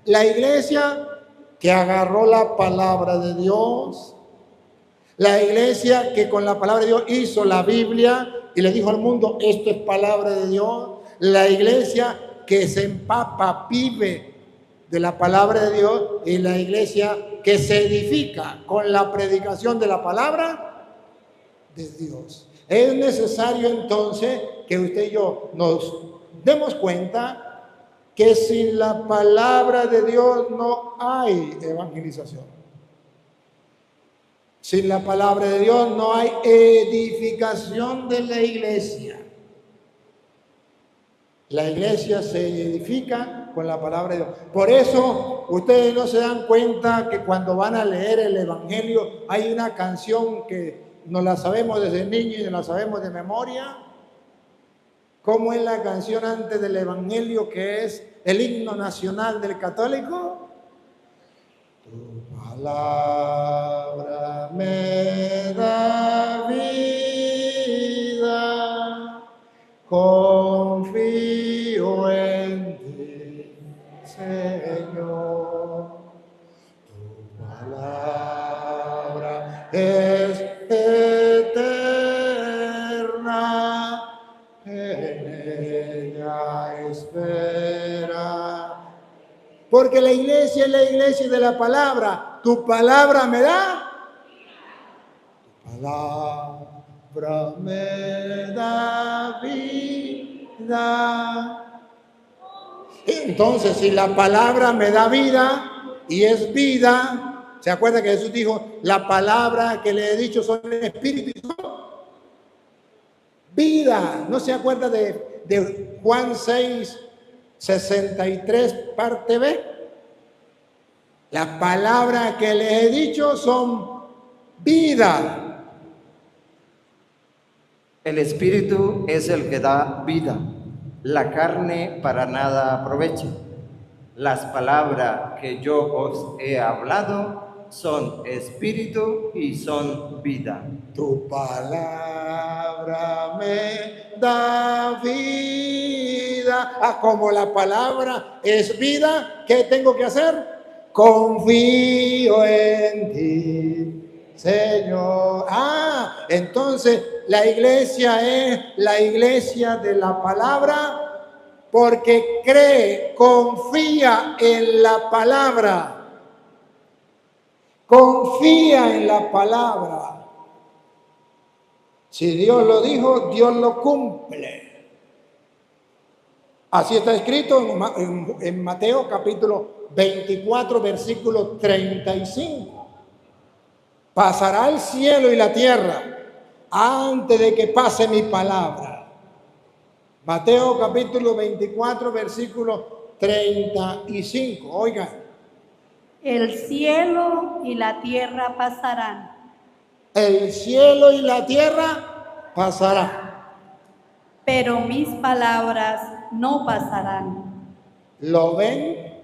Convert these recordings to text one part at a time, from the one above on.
La iglesia que agarró la palabra de Dios, la iglesia que con la palabra de Dios hizo la Biblia y le dijo al mundo, esto es palabra de Dios. La iglesia que se empapa, vive de la palabra de Dios, y la iglesia que se edifica con la predicación de la palabra de Dios. Es necesario entonces que usted y yo nos demos cuenta que sin la palabra de Dios no hay evangelización. Sin la palabra de Dios no hay edificación de la iglesia. La iglesia se edifica con la palabra de Dios. Por eso ustedes no se dan cuenta que cuando van a leer el Evangelio hay una canción que nos la sabemos desde niños y nos la sabemos de memoria. ¿Cómo es la canción antes del Evangelio, que es el himno nacional del católico? Tu palabra me da vida, confío en ti, Señor. Tu palabra es eterna, en ella espera. Porque la iglesia es la iglesia de la palabra. Tu palabra me da. Tu palabra me da vida. Entonces, si la palabra me da vida y es vida, ¿se acuerda que Jesús dijo, la palabra que le he dicho son espíritu y son vida? ¿No se acuerda de Juan 6:63, parte B? La palabra que les he dicho son vida. El espíritu es el que da vida. La carne para nada aprovecha. Las palabras que yo os he hablado son espíritu y son vida. Tu palabra me da vida. Como la palabra es vida, ¿qué tengo que hacer? Confío en ti, Señor. Entonces la iglesia es la iglesia de la palabra porque cree, confía en la palabra. Confía en la palabra. Si Dios lo dijo, Dios lo cumple. Así está escrito en Mateo capítulo 24, versículo 35. Pasará el cielo y la tierra antes de que pase mi palabra. Mateo capítulo 24, versículo 35. Oigan. El cielo y la tierra pasarán. El cielo y la tierra pasarán. Pero mis palabras no pasarán. ¿Lo ven?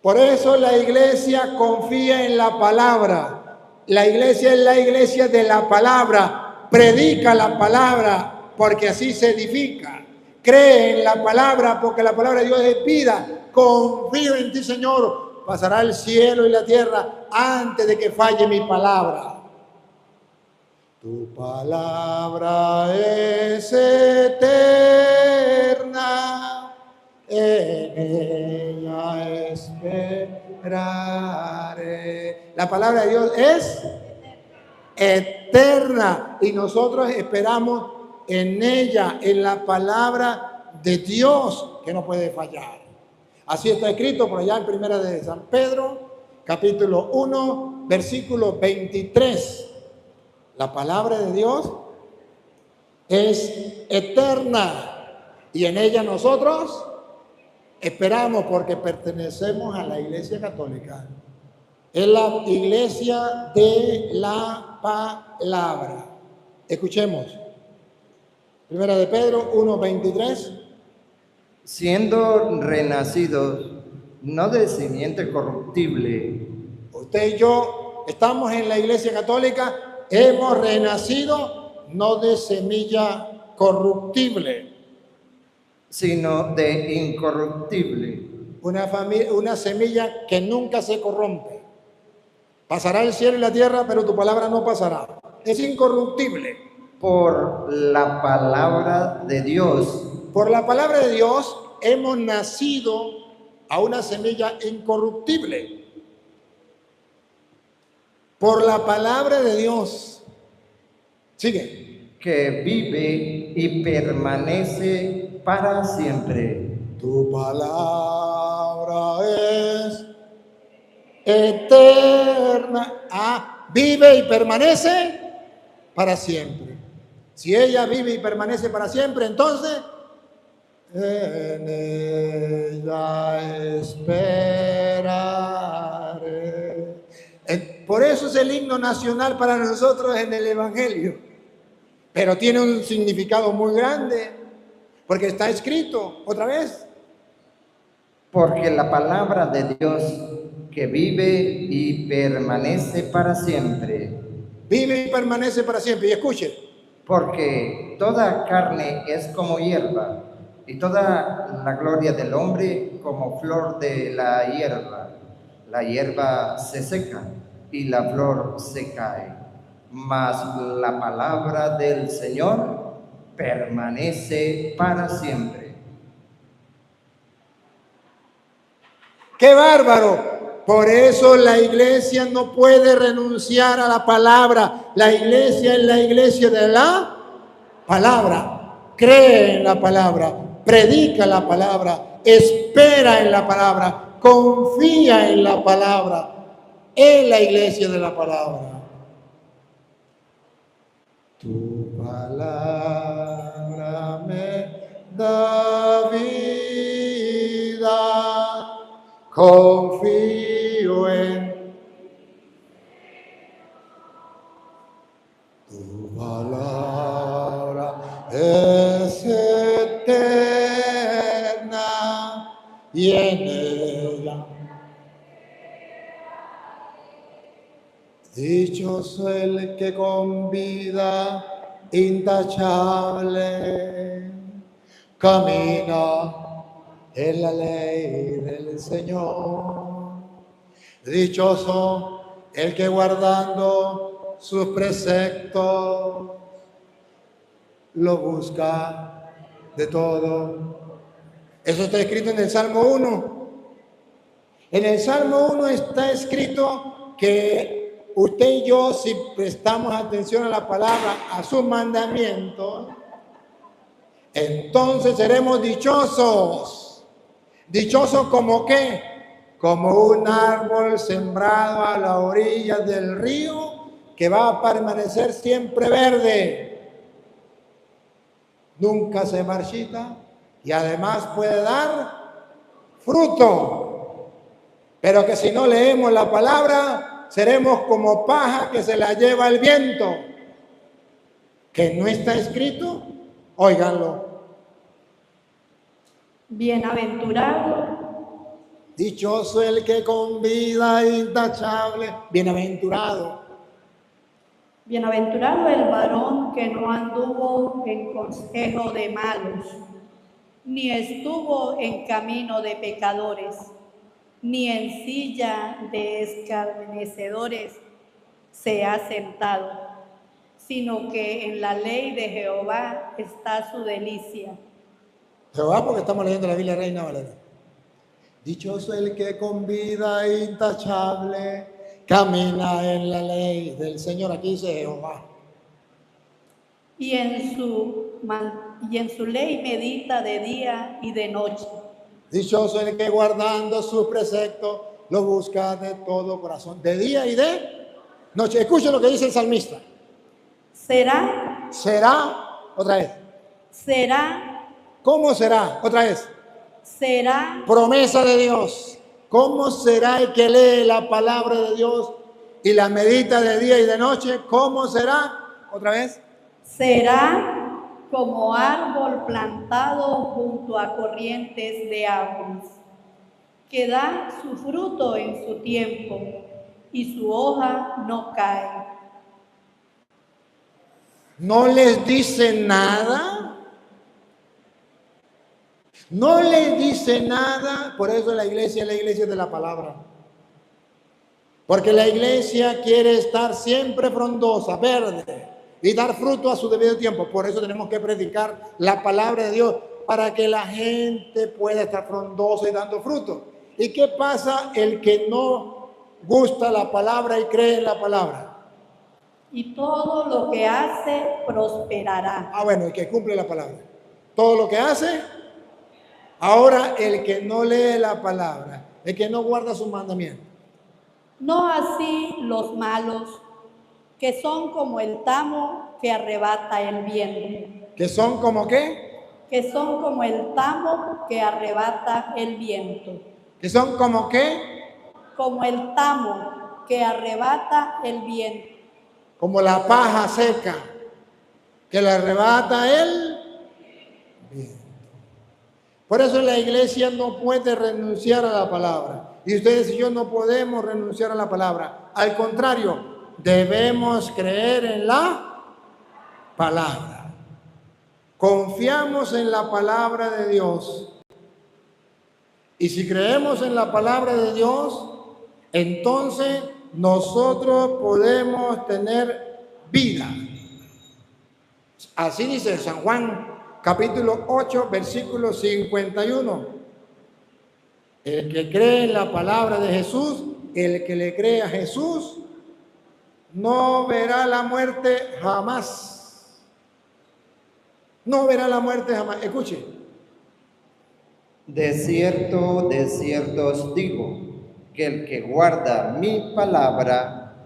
Por eso la iglesia confía en la palabra. La iglesia es la iglesia de la palabra. Predica la palabra porque así se edifica. Cree en la palabra porque la palabra de Dios es vida. Confío en ti, Señor. Pasará el cielo y la tierra antes de que falle mi palabra. Tu palabra es eterna, en ella esperaré. La palabra de Dios es eterna y nosotros esperamos en ella, en la palabra de Dios que no puede fallar. Así está escrito por allá en Primera de San Pedro, capítulo 1, versículo 23. La palabra de Dios es eterna y en ella nosotros esperamos porque pertenecemos a la Iglesia Católica. Es la iglesia de la palabra. Escuchemos. Primera de Pedro 1, 23. Siendo renacidos, no de simiente corruptible. Usted y yo estamos en la Iglesia Católica, hemos renacido no de semilla corruptible, sino de incorruptible. una semilla que nunca se corrompe. Pasará el cielo y la tierra, pero tu palabra no pasará. Es incorruptible. Por la palabra de Dios. Por la palabra de Dios hemos nacido a una semilla incorruptible. Por la palabra de Dios. Sigue. Que vive y permanece para siempre. Tu palabra es eterna. Vive y permanece para siempre. Si ella vive y permanece para siempre, entonces en ella esperaré. Por eso es el himno nacional para nosotros en el Evangelio. Pero tiene un significado muy grande, porque está escrito, otra vez. Porque la palabra de Dios que vive y permanece para siempre. Vive y permanece para siempre. Y escuche. Porque toda carne es como hierba, y toda la gloria del hombre como flor de la hierba. La hierba se seca y la flor se cae, mas la palabra del Señor permanece para siempre. ¡Qué bárbaro! Por eso la iglesia no puede renunciar a la palabra. La iglesia es la iglesia de la palabra. Cree en la palabra, predica la palabra, espera en la palabra, confía en la palabra. Es la iglesia de la palabra. Tu palabra me da vida. Confío en tu palabra, es eterna y en ella dichoso el que con vida intachable camina en la ley del Señor. Dichoso el que guardando sus preceptos lo busca de todo. Eso está escrito en el Salmo 1. En el Salmo 1 está escrito que usted y yo, si prestamos atención a la palabra, a sus mandamientos, entonces seremos dichosos. ¿Dichoso como qué? Como un árbol sembrado a la orilla del río que va a permanecer siempre verde. Nunca se marchita y además puede dar fruto. Pero que si no leemos la palabra, seremos como paja que se la lleva el viento. Que no está escrito, óiganlo. Bienaventurado. Dichoso el que con vida intachable. Bienaventurado. Bienaventurado el varón que no anduvo en consejo de malos, ni estuvo en camino de pecadores, ni en silla de escarnecedores se ha sentado, sino que en la ley de Jehová está su delicia. Jehová, porque estamos leyendo la Biblia Reina Valera. Dichoso el que con vida intachable camina en la ley del Señor. Aquí dice Jehová. Y en su ley medita de día y de noche. Dichoso el que guardando sus preceptos lo busca de todo corazón. De día y de noche. Escuchen lo que dice el salmista. Será. Otra vez. Será. ¿Cómo será? Otra vez. Será. Promesa de Dios. ¿Cómo será el que lee la palabra de Dios y la medita de día y de noche? ¿Cómo será? Otra vez. Será como árbol plantado junto a corrientes de aguas, que da su fruto en su tiempo y su hoja no cae. ¿No les dice nada? No le dice nada, por eso la iglesia es la iglesia de la palabra. Porque la iglesia quiere estar siempre frondosa, verde, y dar fruto a su debido tiempo. Por eso tenemos que predicar la palabra de Dios, para que la gente pueda estar frondosa y dando fruto. ¿Y qué pasa el que no gusta la palabra y cree en la palabra? Y todo lo que hace prosperará. Bueno, el que cumple la palabra. Todo lo que hace. Ahora, el que no lee la palabra, el que no guarda sus mandamientos. No así los malos, que son como el tamo que arrebata el viento. ¿Que son como qué? Que son como el tamo que arrebata el viento. ¿Que son como qué? Como el tamo que arrebata el viento. Como la paja seca que le arrebata el viento. Por eso la iglesia no puede renunciar a la palabra. Y ustedes y yo no podemos renunciar a la palabra. Al contrario, debemos creer en la palabra. Confiamos en la palabra de Dios. Y si creemos en la palabra de Dios, entonces nosotros podemos tener vida. Así dice San Juan, capítulo 8, versículo 51. El que cree en la palabra de Jesús, el que le cree a Jesús, no verá la muerte jamás. No verá la muerte jamás. Escuche. De cierto os digo, que el que guarda mi palabra,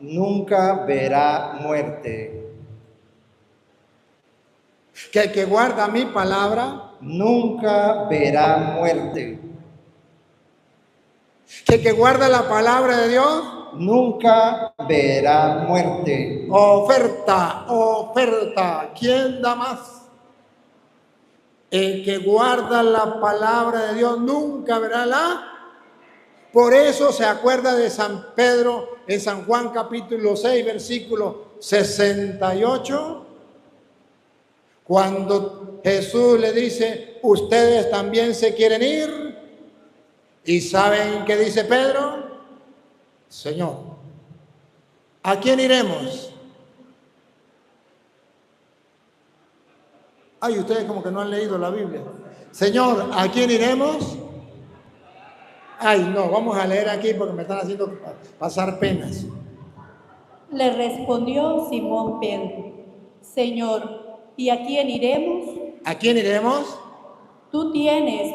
nunca verá muerte. Que el que guarda mi palabra, nunca verá muerte. Que el que guarda la palabra de Dios, nunca verá muerte. Oferta. ¿Quién da más? El que guarda la palabra de Dios nunca verá la. Por eso se acuerda de San Pedro en San Juan capítulo 6, versículo 68. Cuando Jesús le dice, ustedes también se quieren ir. ¿Y saben qué dice Pedro? Señor, ¿a quién iremos? Ay, ustedes como que no han leído la Biblia. Señor, ¿a quién iremos? Ay, no, vamos a leer aquí porque me están haciendo pasar penas. Le respondió Simón Pedro, Señor, ¿y a quién iremos? ¿A quién iremos? Tú tienes